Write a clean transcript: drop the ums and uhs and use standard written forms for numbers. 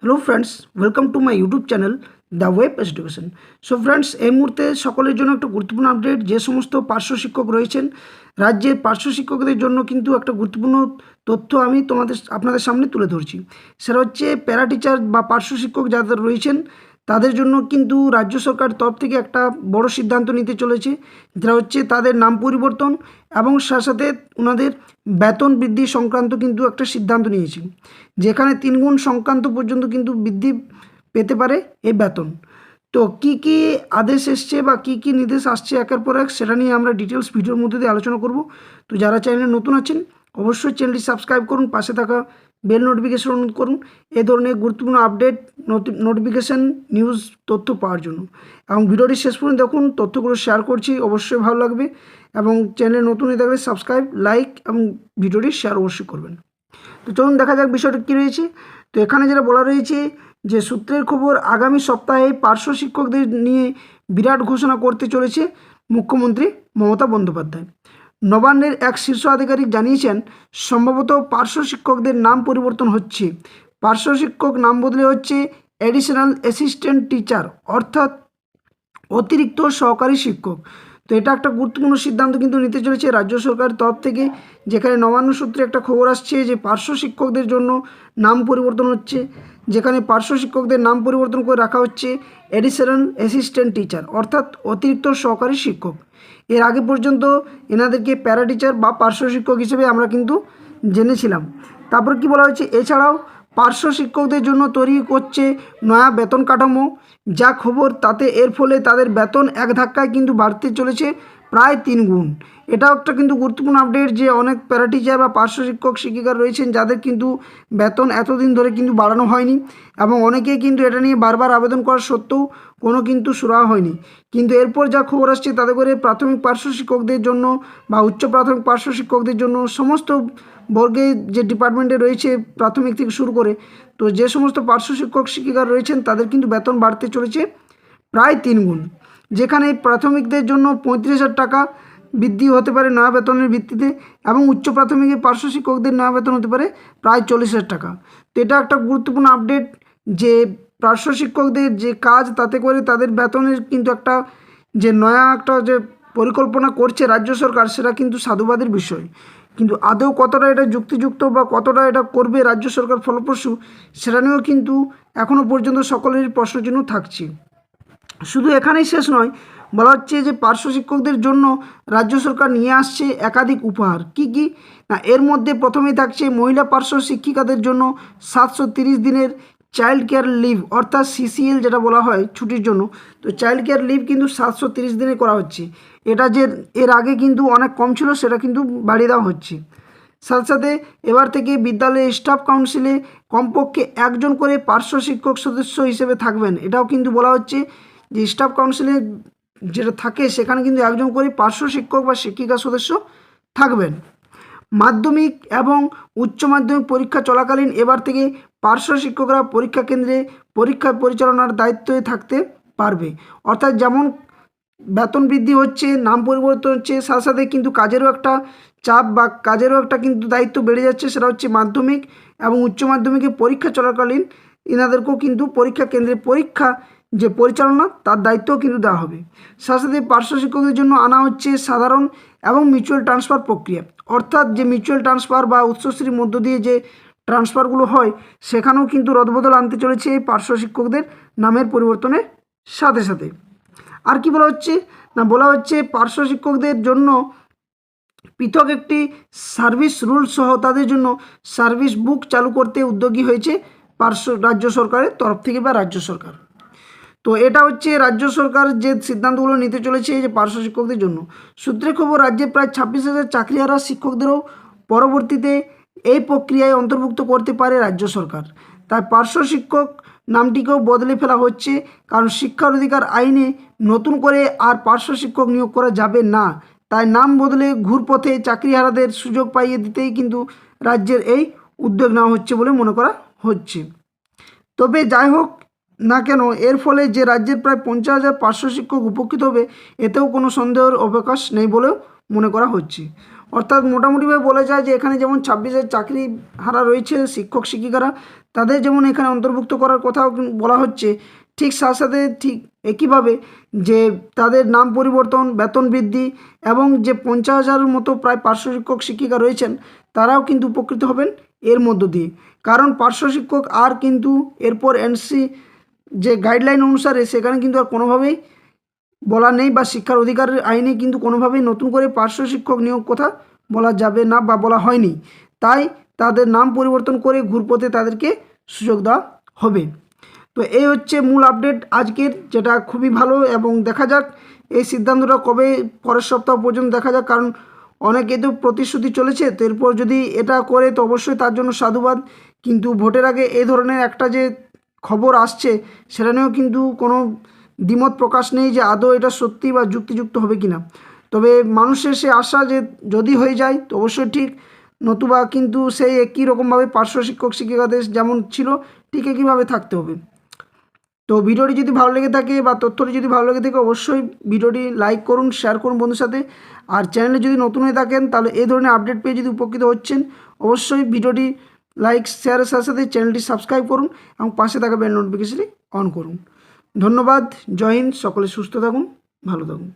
Hello friends, welcome to my YouTube channel the web education. So friends, এই মুহূর্তে সকলের জন্য একটা গুরুত্বপূর্ণ আপডেট। যে সমস্ত পার্শ্ব শিক্ষক রয়েছেন, রাজ্যের পার্শ্ব শিক্ষকদের জন্য কিন্তু একটা গুরুত্বপূর্ণ তথ্য আমি আপনাদের সামনে তুলে ধরছি। সেটা হচ্ছে প্যারা টিচার বা পার্শ্ব শিক্ষক যাদের রয়েছেন তাদের জন্য কিন্তু রাজ্য সরকার তরফ থেকে একটা বড় সিদ্ধান্ত নিতে চলেছে, যেটা হচ্ছে তাদের নাম পরিবর্তন এবং সাথে সাথে ওনাদের বেতন বৃদ্ধি সংক্রান্ত কিন্তু একটা সিদ্ধান্ত নিয়েছে, যেখানে 3 গুণ সংক্রান্ত পর্যন্ত কিন্তু বৃদ্ধি পেতে পারে এই বেতন। তো কি কি আদেশ এসছে বা কি কি নির্দেশ আসছে একের পর এক, সেটা নিয়ে আমরা ডিটেলস ভিডিওর মধ্যে দিয়ে আলোচনা করব। তো যারা চ্যানেলে নতুন আছেন অবশ্যই চ্যানেলটি সাবস্ক্রাইব করুন, পাশে থাকা বেল নোটিফিকেশন অন করুন এই ধরনের গুরুত্বপূর্ণ আপডেট নোটিফিকেশান নিউজ তথ্য পাওয়ার জন্য। এবং ভিডিওটি শেষ পর্যন্ত দেখুন, তথ্যগুলো শেয়ার করছি, অবশ্যই ভালো লাগবে। এবং চ্যানেলে নতুন হয়ে থাকলে সাবস্ক্রাইব, লাইক এবং ভিডিওটি শেয়ার অবশ্যই করবেন। তো চলুন দেখা যাক বিষয়টা কী রয়েছে। তো এখানে যেটা বলা রয়েছে যে সূত্রের খবর, আগামী সপ্তাহে পার্শ্ব শিক্ষকদের নিয়ে বিরাট ঘোষণা করতে চলেছে মুখ্যমন্ত্রী মমতা বন্দ্যোপাধ্যায়। নবান্নের এক শীর্ষ আধিকারিক জানিয়েছেন, সম্ভবত পার্শ্ব শিক্ষকদের নাম পরিবর্তন হচ্ছে। পার্শ্ব শিক্ষক নাম বদলে হচ্ছে অ্যাডিশনাল অ্যাসিস্ট্যান্ট টিচার, অর্থাৎ অতিরিক্ত সহকারী শিক্ষক। তো এটা একটা গুরুত্বপূর্ণ সিদ্ধান্ত কিন্তু নিতে চলেছে রাজ্য সরকারের তরফ থেকে, যেখানে নবান্ন সূত্রে একটা খবর আসছে যে পার্শ্ব শিক্ষকদের জন্য নাম পরিবর্তন হচ্ছে, যেখানে পার্শ্ব শিক্ষকদের নাম পরিবর্তন করে রাখা হচ্ছে অ্যাডিশনাল অ্যাসিস্ট্যান্ট টিচার, অর্থাৎ অতিরিক্ত সহকারী শিক্ষক। এর আগে পর্যন্ত এনাদেরকে প্যারা টিচার বা পার্শ্ব শিক্ষক হিসেবে আমরা কিন্তু জেনেছিলাম। তারপর কি বলা হয়েছে, এছাড়াও পার্শ্ব শিক্ষকদের জন্য তৈরি করছে নয়া বেতন কাঠামো। যা খবর তাতে এর ফলে তাদের বেতন এক ধাক্কায় কিন্তু বাড়তে চলেছে প্রায় 3 গুণ। এটাও একটা কিন্তু গুরুত্বপূর্ণ আপডেট যে অনেক প্যারা টিচার বা পার্শ্ব শিক্ষক শিক্ষিকা রয়েছেন যাদের কিন্তু বেতন এতদিন ধরে কিন্তু বাড়ানো হয়নি, এবং অনেকেই কিন্তু এটা নিয়ে বারবার আবেদন করা সত্ত্বেও কোনো কিন্তু সুরাহা হয়নি। কিন্তু এরপর যা খবর আসছে তাতে করে প্রাথমিক পার্শ্ব শিক্ষকদের জন্য বা উচ্চ প্রাথমিক পার্শ্ব শিক্ষকদের জন্য সমস্ত বর্গে যে ডিপার্টমেন্টে রয়েছে প্রাথমিক থেকে শুরু করে, তো যে সমস্ত পার্শ্ব শিক্ষক শিক্ষিকা রয়েছেন তাদের কিন্তু বেতন বাড়তে চলেছে প্রায় 3 গুণ। যেখানে প্রাথমিকদের জন্য 35,000 টাকা বৃদ্ধি হতে পারে নয়া বেতনের ভিত্তিতে, এবং উচ্চ প্রাথমিকের পার্শ্ব শিক্ষকদের নয়া বেতন হতে পারে প্রায় 40,000 টাকা। তো এটা একটা গুরুত্বপূর্ণ আপডেট যে পার্শ্ব শিক্ষকদের যে কাজ তাতে করে তাদের বেতনের কিন্তু একটা যে নয়া একটা যে পরিকল্পনা করছে রাজ্য সরকার, সেটা কিন্তু সাধুবাদের বিষয়। কিন্তু আদৌ কতটা এটা যুক্তিযুক্ত বা কতটা এটা করবে রাজ্য সরকার ফলপ্রসূ, সেটা নিয়েও কিন্তু এখনও পর্যন্ত সকলেরই প্রশ্নচিহ্ন থাকছে। শুধু এখানেই শেষ নয়, বলা হচ্ছে যে পার্শ্ব শিক্ষকদের জন্য রাজ্য সরকার নিয়ে আসছে একাধিক উপহার। কি কি না, এর মধ্যে প্রথমেই থাকছে মহিলা পার্শ্ব শিক্ষিকাদের জন্য 730 দিনের চাইল্ড কেয়ার লিভ, অর্থাৎ সিসিএল যেটা বলা হয় ছুটির জন্য। তো চাইল্ড কেয়ার লিভ কিন্তু 730 দিনে করা হচ্ছে। এটা যে এর আগে কিন্তু অনেক কম ছিল, সেটা কিন্তু বাড়িয়ে দেওয়া হচ্ছে। সাথে সাথে এবার থেকে বিদ্যালয়ের স্টাফ কাউন্সিলে কমপক্ষে একজন করে পার্শ্ব শিক্ষক সদস্য হিসেবে থাকবেন। এটাও কিন্তু বলা হচ্ছে যে স্টাফ কাউন্সিলে যেটা থাকে সেখানে কিন্তু একজন করে পার্শ্ব শিক্ষক বা শিক্ষিকা সদস্য থাকবেন। মাধ্যমিক এবং উচ্চ মাধ্যমিক পরীক্ষা চলাকালীন এবার থেকে পার্শ্ব শিক্ষকরা পরীক্ষা কেন্দ্রে পরীক্ষা পরিচালনার দায়িত্বে থাকতে পারবে। অর্থাৎ যেমন বেতন বৃদ্ধি হচ্ছে, নাম পরিবর্তন হচ্ছে, সাথে সাথে কিন্তু কাজেরও একটা চাপ বা কাজেরও একটা কিন্তু দায়িত্ব বেড়ে যাচ্ছে। সেটা হচ্ছে মাধ্যমিক এবং উচ্চ মাধ্যমিকে পরীক্ষা চলাকালীন এনাদেরকেও কিন্তু পরীক্ষা কেন্দ্রে পরীক্ষা যে পরিচালনা তার দায়িত্বও কিন্তু দেওয়া হবে। সাথে সাথে পার্শ্ব শিক্ষকদের জন্য আনা হচ্ছে সাধারণ এবং মিউচুয়াল ট্রান্সফার প্রক্রিয়া, অর্থাৎ যে মিউচুয়াল ট্রান্সফার বা উচ্চশ্রীর মধ্য দিয়ে যে ট্রান্সফারগুলো হয় সেখানেও কিন্তু রদবদল আনতে চলেছে এই পার্শ্ব শিক্ষকদের নামের পরিবর্তনের সাথে সাথে। আর কি বলা হচ্ছে না, বলা হচ্ছে পার্শ্ব শিক্ষকদের জন্য পৃথক একটি সার্ভিস রুল সহ তাদের জন্য সার্ভিস বুক চালু করতে উদ্যোগী হয়েছে রাজ্য সরকারের তরফ থেকে বা রাজ্য সরকার। তো এটা হচ্ছে রাজ্য সরকার যে সিদ্ধান্তগুলো নিতে চলেছে যে পার্শ্ব শিক্ষকদের জন্য। সূত্রে খবর, রাজ্যে প্রায় 26,000 চাকরিহারা শিক্ষকদেরও পরবর্তীতে এই প্রক্রিয়ায় অন্তর্ভুক্ত করতে পারে রাজ্য সরকার। তাই পার্শ্ব শিক্ষক নামটিকেও বদলে ফেলা হচ্ছে, কারণ শিক্ষার অধিকার আইনে নতুন করে আর পার্শ্ব শিক্ষক নিয়োগ করা যাবে না। তাই নাম বদলে ঘুরপথে চাকরিহারাদের সুযোগ পাইয়ে দিতেই কিন্তু রাজ্যের এই উদ্যোগ নেওয়া হচ্ছে বলে মনে করা হচ্ছে। তবে যাই হোক না কেন, এর ফলে যে রাজ্যের প্রায় 50,000 পার্শ্ব শিক্ষক উপকৃত হবে এতেও কোনো সন্দেহের অবকাশ নেই বলেও মনে করা হচ্ছে। অর্থাৎ মোটামুটিভাবে বলা যায় যে এখানে যেমন 26,000 চাকরি হারা রয়েছে শিক্ষক শিক্ষিকারা, তাদের যেমন এখানে অন্তর্ভুক্ত করার কথাও বলা হচ্ছে, ঠিক সাথে সাথে ঠিক একইভাবে যে তাদের নাম পরিবর্তন, বেতন বৃদ্ধি এবং যে 50,000 মতো প্রায় পার্শ্ব শিক্ষক শিক্ষিকা রয়েছেন তারাও কিন্তু উপকৃত হবেন এর মধ্য দিয়ে। কারণ পার্শ্ব শিক্ষক আর কিন্তু এরপর এনসি যে গাইডলাইন অনুসারে সেখানে কিন্তু আর কোনোভাবেই বলা নেই, বা শিক্ষার অধিকারের আইনে কিন্তু কোনোভাবেই নতুন করে পার্শ্ব শিক্ষক নিয়োগ কথা বলা যাবে না বা বলা হয়নি। তাই তাদের নাম পরিবর্তন করে ঘুরপথে তাদেরকে সুযোগ দেওয়া হবে। তো এই হচ্ছে মূল আপডেট আজকের, যেটা খুবই ভালো। এবং দেখা যাক এই সিদ্ধান্তটা কবে, পরের সপ্তাহ পর্যন্ত দেখা যাক, কারণ অনেকে তো প্রতিশ্রুতি চলেছে, তো এরপর যদি এটা করে তো অবশ্যই তার জন্য সাধুবাদ। কিন্তু ভোটের আগে এই ধরনের একটা যে খবর আসছে সেটা নিয়েও কিন্তু কোনো দ্বিমত প্রকাশ নেই যে আদৌ এটা সত্যি বা যুক্তিযুক্ত হবে কিনা। তবে মানুষের সে আশা যে যদি হয়ে যায় তো অবশ্যই ঠিক, নতুবা কিন্তু সেই একই রকমভাবে পার্শ্ব শিক্ষক শিক্ষিকাদের যেমন ছিল ঠিক একইভাবে থাকতে হবে। তো ভিডিওটি যদি ভালো লেগে থাকে বা তথ্যটি যদি ভালো লেগে থাকে অবশ্যই ভিডিওটি লাইক করুন, শেয়ার করুন বন্ধুর সাথে। আর চ্যানেলে যদি নতুন হয়ে থাকেন তাহলে এই ধরনের আপডেট পেয়ে যদি উপকৃত হচ্ছেন অবশ্যই ভিডিওটি লাইক শেয়ারের সাথে সাথে চ্যানেলটি সাবস্ক্রাইব করুন এবং পাশে থাকা বেল নোটিফিকেশনটি অন করুন। ধন্যবাদ। জয় হিন্দ। সকলে সুস্থ থাকুন, ভালো থাকুন।